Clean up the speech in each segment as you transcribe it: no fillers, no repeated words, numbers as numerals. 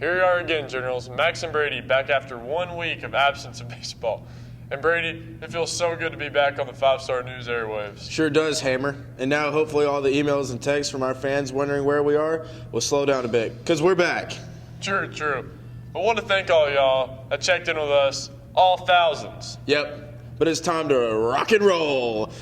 Here we are again, Generals. Max and Brady back after 1 week of absence of baseball. And Brady, it feels so good to be back on the 5-Star News airwaves. Sure does, Hammer. And now hopefully all the emails and texts from our fans wondering where we are will slow down a bit, because we're back. True. I want to thank all y'all that checked in with us, all thousands. Yep, but it's time to rock and roll.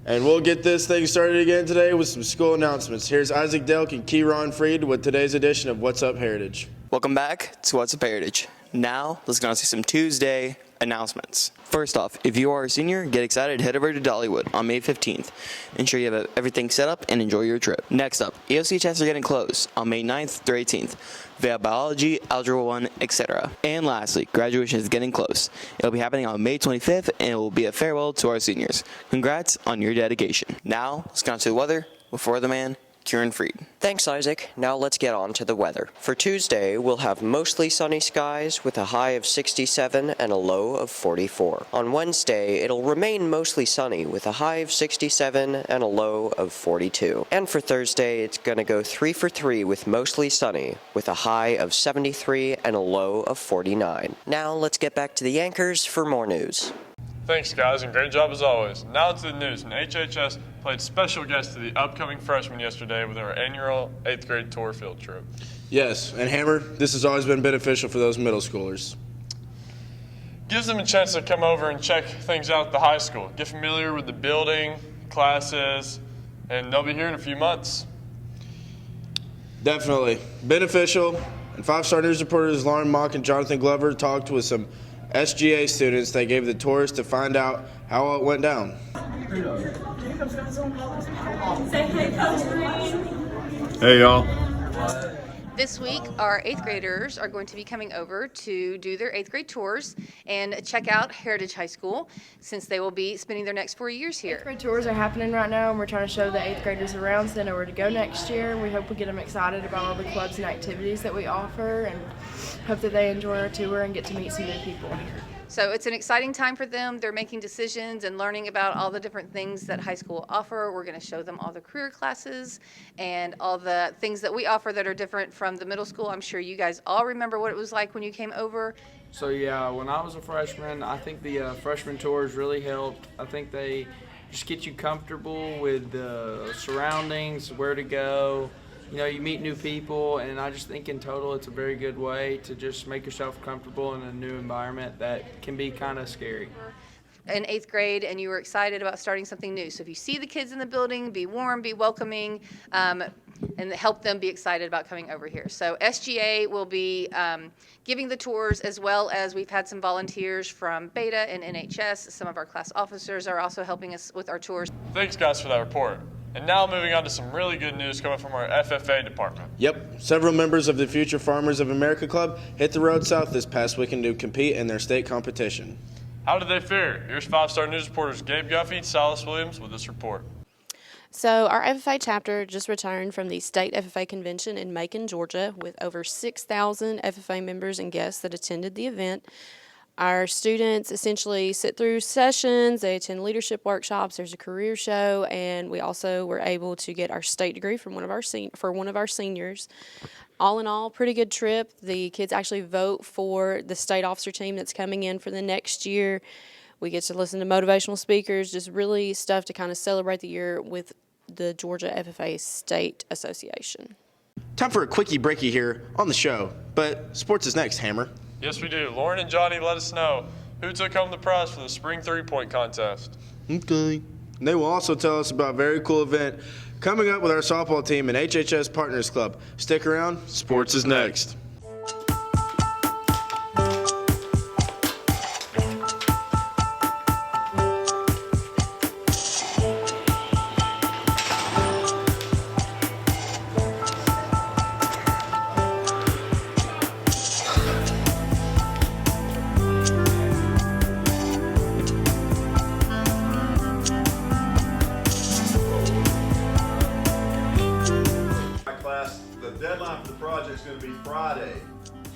And we'll get this thing started again today with some school announcements. Here's Isaac Delk and Keyron Freed with today's edition of What's Up Heritage. Welcome back to What's Up Heritage. Now, let's go on to some Tuesday announcements. First off, if you are a senior, get excited, head over to Dollywood on May 15th. Ensure you have everything set up and enjoy your trip. Next up, EOC tests are getting closed on May 9th through 18th via biology, algebra 1, etc. And lastly, graduation is getting close. It'll be happening on May 25th and it will be a farewell to our seniors. Congrats on your dedication. Now, let's go on to the weather before the man, Kieran Freed. Thanks, Isaac. Now let's get on to the weather. For Tuesday, we'll have mostly sunny skies with a high of 67 and a low of 44. On Wednesday, it'll remain mostly sunny with a high of 67 and a low of 42. And for Thursday, it's going to go 3 for 3 with mostly sunny with a high of 73 and a low of 49. Now let's get back to the anchors for more news. Thanks, guys, and great job as always. Now to the news. And HHS played special guest to the upcoming freshmen yesterday with our annual 8th grade tour field trip. Yes, and Hammer, this has always been beneficial for those middle schoolers. Gives them a chance to come over and check things out at the high school, get familiar with the building, classes, and they'll be here in a few months. Definitely. Beneficial. And 5-Star News reporters Lauren Mock and Jonathan Glover talked with some SGA students that gave the tours to find out how all it went down. Say hey, Coach Green. Hey, y'all. This week, our 8th graders are going to be coming over to do their 8th grade tours and check out Heritage High School, since they will be spending their next 4 years here. 8th grade tours are happening right now, and we're trying to show the 8th graders around so they know where to go next year. We hope we get them excited about all the clubs and activities that we offer, and hope that they enjoy our tour and get to meet some new people. So it's an exciting time for them. They're making decisions and learning about all the different things that high school offer. We're going to show them all the career classes and all the things that we offer that are different from the middle school. I'm sure you guys all remember what it was like when you came over. So yeah, when I was a freshman, I think the freshman tours really helped. I think they just get you comfortable with the surroundings, where to go. You know, you meet new people, and I just think in total it's a very good way to just make yourself comfortable in a new environment that can be kind of scary. In 8th grade, and you were excited about starting something new. So if you see the kids in the building, be warm, be welcoming, and help them be excited about coming over here. So SGA will be giving the tours, as well as we've had some volunteers from Beta and NHS. Some of our class officers are also helping us with our tours. Thanks, guys, for that report. And now moving on to some really good news coming from our FFA department. Yep, several members of the Future Farmers of America Club hit the road south this past weekend to compete in their state competition. How did they fare? Here's 5-Star News reporters Gabe Guffey, Silas Williams with this report. So our FFA chapter just returned from the State FFA Convention in Macon, Georgia, with over 6,000 FFA members and guests that attended the event. Our students essentially sit through sessions, they attend leadership workshops, there's a career show, and we also were able to get our state degree from one of our seniors. All in all, pretty good trip. The kids actually vote for the state officer team that's coming in for the next year. We get to listen to motivational speakers, just really stuff to kind of celebrate the year with the Georgia FFA State Association. Time for a quickie breaky here on the show, but sports is next, Hammer. Yes, we do. Lauren and Johnny let us know who took home the prize for the spring three-point contest. Okay. And they will also tell us about a very cool event coming up with our softball team and HHS Partners Club. Stick around. Sports is next. Friday.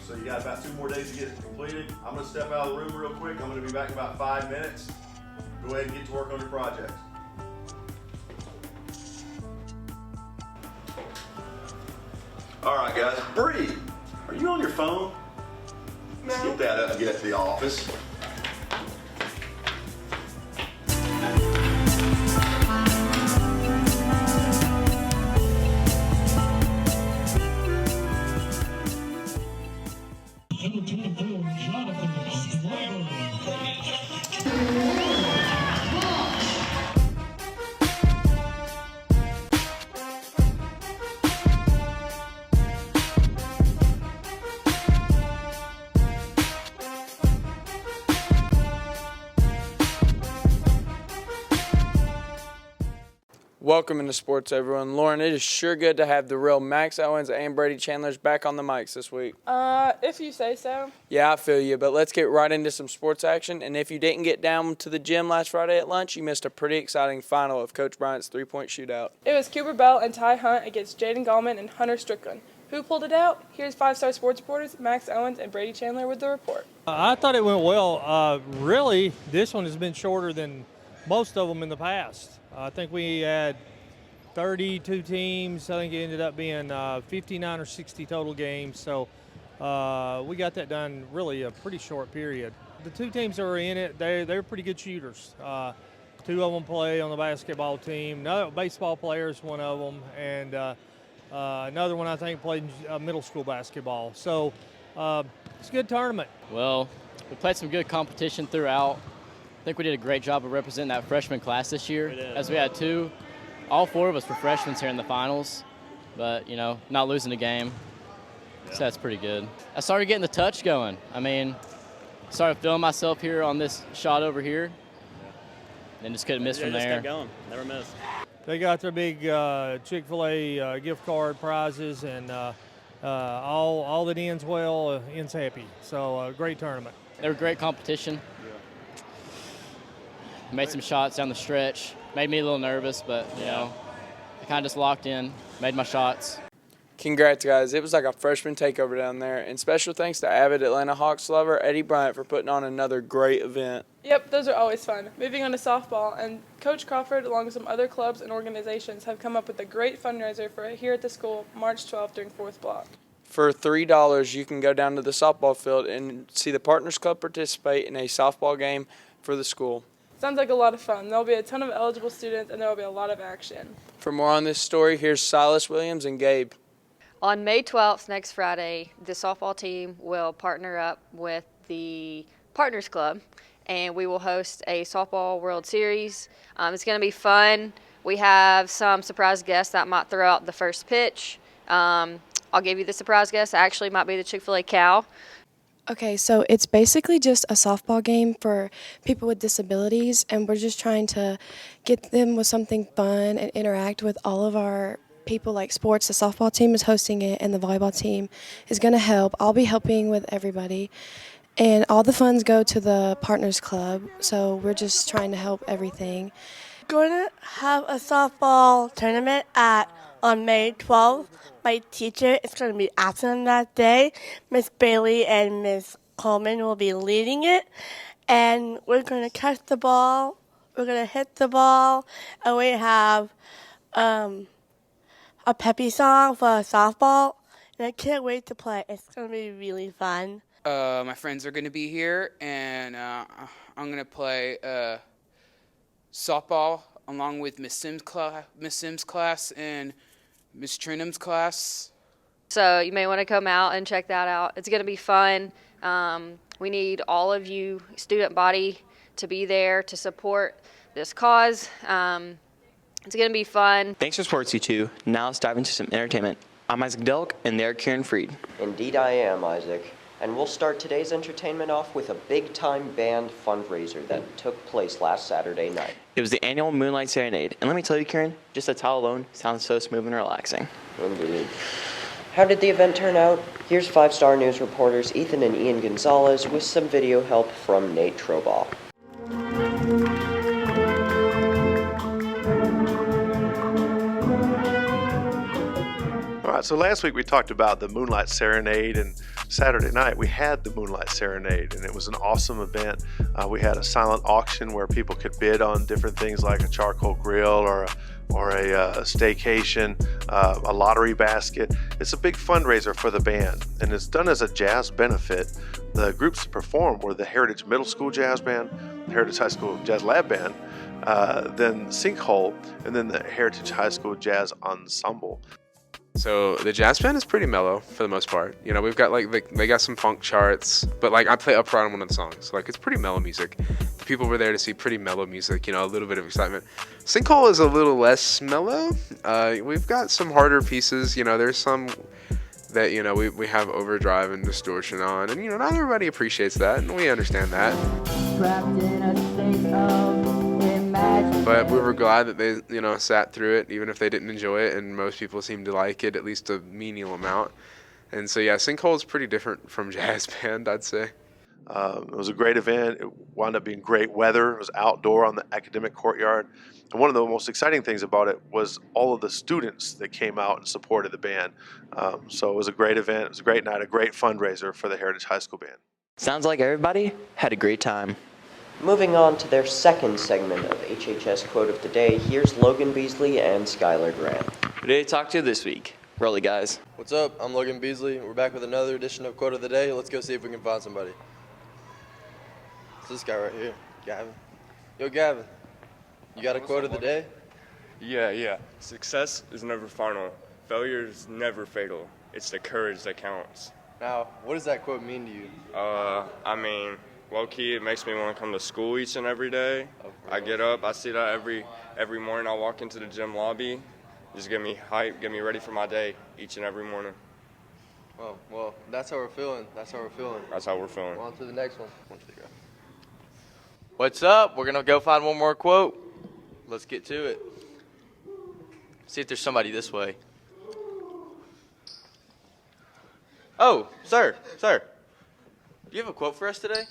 So you got about 2 more days to get it completed. I'm going to step out of the room real quick. I'm going to be back in about 5 minutes. Go ahead and get to work on your project. All right, guys. Bree, are Are you on your phone? Let's get that up and get it to the office. Welcome into sports, everyone. Lauren, it is sure good to have the real Max Owens and Brady Chandlers back on the mics this week. If you say so. Yeah, I feel you, but let's get right into some sports action. And if you didn't get down to the gym last Friday at lunch, you missed a pretty exciting final of Coach Bryant's three-point shootout. It was Cooper Bell and Ty Hunt against Jaden Gallman and Hunter Strickland. Who pulled it out? Here's five-star sports reporters Max Owens and Brady Chandler with the report. I thought it went well. Really, this one has been shorter than most of them in the past. I think we had 32 teams. I think it ended up being 59 or 60 total games. So we got that done really a pretty short period. The two teams that were in it, they're pretty good shooters. Two of them play on the basketball team. Another baseball player is one of them, and another one I think played middle school basketball. So it's a good tournament. Well, we played some good competition throughout. I think we did a great job of representing that freshman class this year, as we had all four of us were freshmen here in the finals, but, not losing a game. So that's pretty good. I started getting the touch going. Started feeling myself here on this shot over here, and just couldn't miss from there. Just kept going. Never missed. They got their big Chick-fil-A gift card prizes, and all that ends well ends happy. So great tournament. They were great competition. Made some shots down the stretch. Made me a little nervous, but, I kind of just locked in, made my shots. Congrats, guys. It was like a freshman takeover down there. And special thanks to avid Atlanta Hawks lover Eddie Bryant for putting on another great event. Yep, those are always fun. Moving on to softball, and Coach Crawford, along with some other clubs and organizations, have come up with a great fundraiser for here at the school March 12th during 4th block. For $3, you can go down to the softball field and see the Partners Club participate in a softball game for the school. Sounds like a lot of fun. There will be a ton of eligible students, and there will be a lot of action. For more on this story, here's Silas Williams and Gabe. On May 12th, next Friday, the softball team will partner up with the Partners Club, and we will host a softball World Series. It's going to be fun. We have some surprise guests that might throw out the first pitch. I'll give you the surprise guest. Actually, might be the Chick-fil-A cow. Okay, so it's basically just a softball game for people with disabilities, and we're just trying to get them with something fun and interact with all of our people like sports. The softball team is hosting it, and the volleyball team is going to help. I'll be helping with everybody, and all the funds go to the Partners Club, so we're just trying to help everything. Going to have a softball tournament on May 12th. My teacher is going to be absent that day. Miss Bailey and Miss Coleman will be leading it. And we're going to catch the ball. We're going to hit the ball. And we have a peppy song for softball. And I can't wait to play. It's going to be really fun. My friends are going to be here. And I'm going to play softball along with Miss Sims' class and Miss Trinham's class. So you may want to come out and check that out. It's going to be fun. We need all of you, student body, to be there to support this cause. It's going to be fun. Thanks for sports, you two. Now let's dive into some entertainment. I'm Isaac Delk, and they're Kieran Freed. Indeed I am, Isaac. And we'll start today's entertainment off with a big-time band fundraiser that took place last Saturday night. It was the annual Moonlight Serenade. And let me tell you, Kieran, just the title alone sounds so smooth and relaxing. Indeed. How did the event turn out? Here's 5-Star News reporters Ethan and Ian Gonzalez with some video help from Nate Trobaugh. All right, So last week we talked about the Moonlight Serenade, and Saturday night we had the Moonlight Serenade, and it was an awesome event. We had a silent auction where people could bid on different things like a charcoal grill or a staycation, a lottery basket. It's a big fundraiser for the band, and it's done as a jazz benefit. The groups that performed were the Heritage Middle School Jazz Band, the Heritage High School Jazz Lab Band, then Sinkhole, and then the Heritage High School Jazz Ensemble. So the jazz band is pretty mellow for the most part. You know, we've got they got some funk charts, but like I play upright on one of the songs. Like it's pretty mellow music. The people were there to see pretty mellow music, you know, a little bit of excitement. Sinkhole is a little less mellow. We've got some harder pieces, you know, there's some that, you know, we have overdrive and distortion on, and you know, not everybody appreciates that, and we understand that. But we were glad that they, you know, sat through it, even if they didn't enjoy it, and most people seemed to like it, at least a menial amount. And so, yeah, Sinkhole is pretty different from jazz band, I'd say. It was a great event. It wound up being great weather. It was outdoor on the academic courtyard. And one of the most exciting things about it was all of the students that came out and supported the band. So it was a great event. It was a great night, a great fundraiser for the Heritage High School Band. Sounds like everybody had a great time. Moving on to their second segment of HHS Quote of the Day, here's Logan Beasley and Skylar Grant. Who did I talk to this week? Roll it, guys. What's up? I'm Logan Beasley. We're back with another edition of Quote of the Day. Let's go see if we can find somebody. It's this guy right here, Gavin. Yo, Gavin, you got a quote of the day? Yeah. Success is never final. Failure is never fatal. It's the courage that counts. Now, what does that quote mean to you? I mean, low-key, it makes me want to come to school each and every day. I get up, I see that every morning. I walk into the gym lobby, just get me hyped, get me ready for my day each and every morning. Oh, well, that's how we're feeling. That's how we're feeling. On to the next one. What's up? We're going to go find one more quote. Let's get to it. See if there's somebody this way. Oh, sir. Do you have a quote for us today?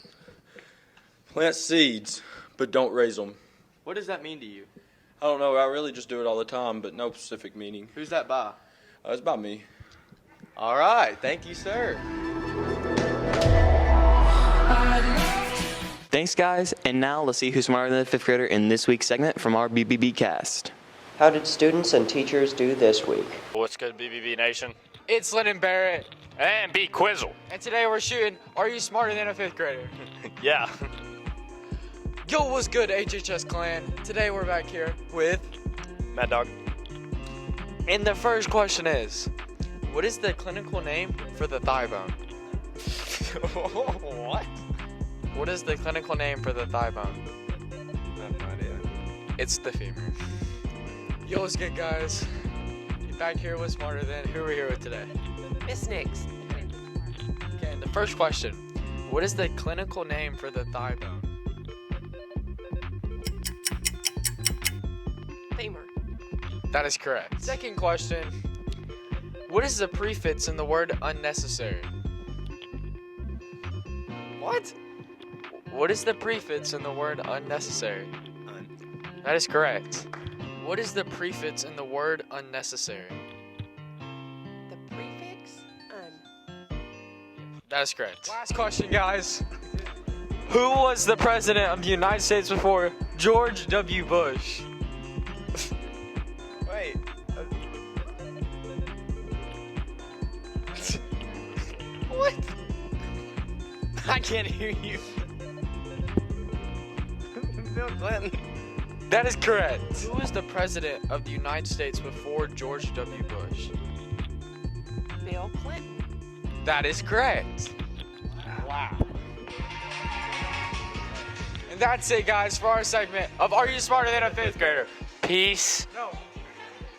Plant seeds, but don't raise them. What does that mean to you? I don't know. I really just do it all the time, but no specific meaning. Who's that by? It's by me. All right. Thank you, sir. Thanks, guys. And now let's see who's smarter than the fifth grader in this week's segment from our BBB cast. How did students and teachers do this week? What's good, BBB Nation? It's Lennon Barrett. And B Quizzle. And today we're shooting Are You Smarter Than a Fifth Grader? Yeah. Yo, what's good, HHS Clan? Today we're back here with Mad Dog. And the first question is, what is the clinical name for the thigh bone? What? What is the clinical name for the thigh bone? I have no idea. It's the femur. Yo, what's good, guys? Back here with Smarter Than. Who are we here with today? Miss Nix. Okay, and the first question. What is the clinical name for the thigh bone? Femur. That is correct. Second question. What is the prefix in the word unnecessary? What? What is the prefix in the word unnecessary? That is correct. What is the prefix in the word unnecessary? The prefix? That is correct. Last question, guys. Who was the president of the United States before George W. Bush? Wait. What? I can't hear you. Bill Clinton. That is correct. Who was the president of the United States before George W. Bush? Bill Clinton. That is correct. Wow. And that's it, guys, for our segment of Are You Smarter Than a Fifth Grader? Peace. No.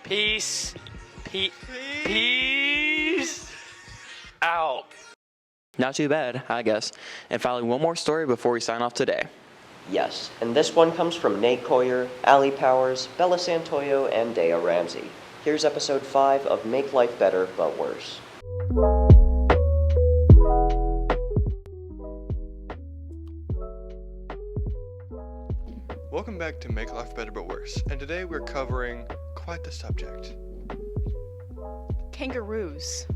Peace. Peace. Out. Not too bad, I guess. And finally, one more story before we sign off today. Yes, and this one comes from Nate Coyer, Allie Powers, Bella Santoyo, and Dea Ramsey. Here's episode 5 of Make Life Better But Worse. Welcome back to Make Life Better But Worse, and today we're covering quite the subject. Kangaroos.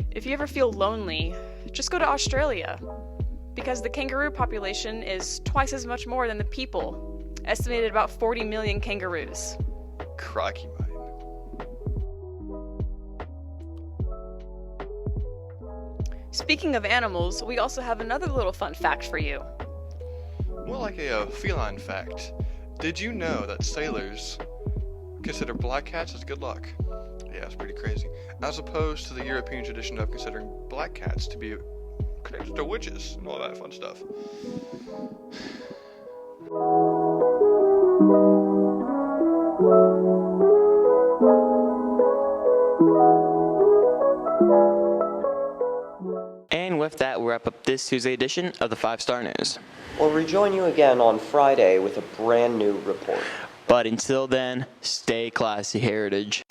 If you ever feel lonely, just go to Australia, because the kangaroo population is twice as much more than the people, estimated about 40 million kangaroos. Crikey, mate. Speaking of animals, we also have another little fun fact for you. More like a feline fact. Did you know that sailors consider black cats as good luck? Yeah, it's pretty crazy. As opposed to the European tradition of considering black cats to be connected to witches and all that fun stuff. And with that, we'll wrap up this Tuesday edition of the 5-Star News. We'll rejoin you again on Friday with a brand new report. But until then, stay classy, Heritage.